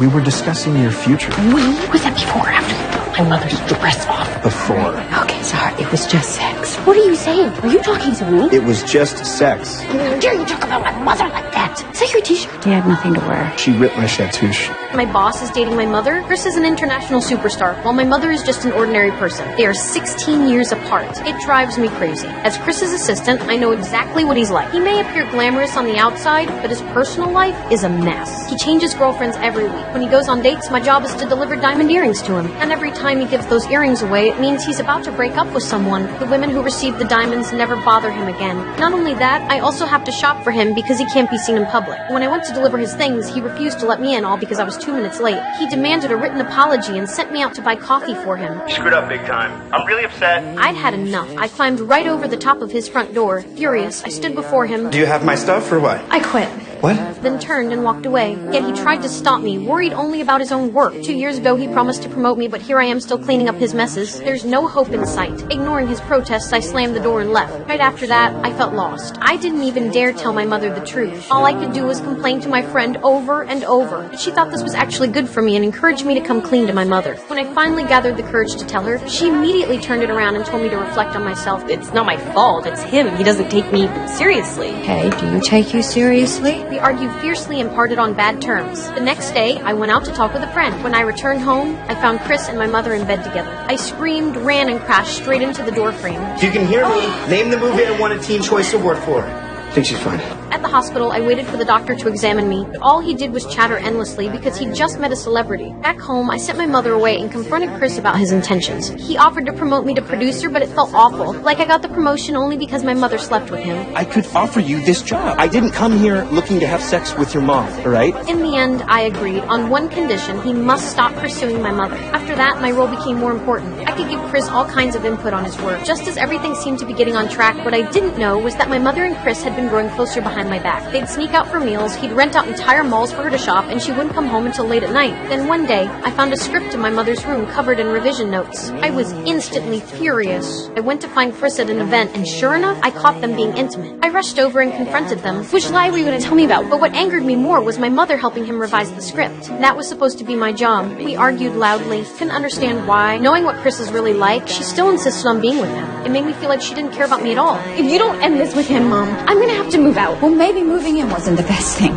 We were discussing your future. Was that before or after you broke my mother's dress off? Before. Okay, sorry. It was just sex. What are you saying? Are you talking to me? It was just sex. How dare you talk about my mother like that? Is that your t-shirt? He had nothing to wear. She ripped my chatouche. My boss is dating my mother. Chris is an international superstar, while my mother is just an ordinary person. They are 16 years apart. It drives me crazy. As Chris's assistant, I know exactly what he's like. He may appear glamorous on the outside, but his personal life is a mess. He changes girlfriends every week. When he goes on dates, my job is to deliver diamond earrings to him. And every time he gives those earrings away, it means he's about to break up with someone. The women who receive the diamonds never bother him again. Not only that, I also have to shop for him because he can't be seen in public. When I went to deliver his things, he refused to let me in, all because I was 2 minutes late. He demanded a written apology and sent me out to buy coffee for him. You screwed up big time. I'm really upset. I'd had enough. I climbed right over the top of his front door. Furious, I stood before him. Do you have my stuff or what? I quit. What? Then turned and walked away. Yet he tried to stop me, worried only about his own work. 2 years ago, he promised to promote me, but here I am still cleaning up his messes. There's no hope in sight. Ignoring his protests, I slammed the door and left. Right after that, I felt lost. I didn't even dare tell my mother the truth. All I could do was complain to my friend over and over. But she thought this was actually good for me and encouraged me to come clean to my mother. When I finally gathered the courage to tell her, she immediately turned it around and told me to reflect on myself. It's not my fault. It's him. He doesn't take me seriously. Hey, do you take you seriously? We argued fiercely and parted on bad terms. The next day, I went out to talk with a friend. When I returned home, I found Chris and my mother in bed together. I screamed, ran, and crashed straight into the door frame. If you can hear me, name the movie I won a Teen Choice Award for. I think she's fine. At the hospital, I waited for the doctor to examine me, but all he did was chatter endlessly because he'd just met a celebrity. Back home, I sent my mother away and confronted Chris about his intentions. He offered to promote me to producer, but it felt awful, like I got the promotion only because my mother slept with him. I could offer you this job. I didn't come here looking to have sex with your mom, all right? In the end, I agreed, on one condition: he must stop pursuing my mother. After that, my role became more important. I could give Chris all kinds of input on his work. Just as everything seemed to be getting on track, what I didn't know was that my mother and Chris had been growing closer behind my back. They'd sneak out for meals, he'd rent out entire malls for her to shop, and she wouldn't come home until late at night. Then one day, I found a script in my mother's room covered in revision notes. I was instantly furious. I went to find Chris at an event, and sure enough, I caught them being intimate. I rushed over and confronted them. Which lie were you going to tell me about? But what angered me more was my mother helping him revise the script. That was supposed to be my job. We argued loudly. Couldn't understand why. Knowing what Chris is really like, she still insisted on being with him. It made me feel like she didn't care about me at all. If you don't end this with him, Mom, I'm going to have to move out. Well, maybe moving in wasn't the best thing.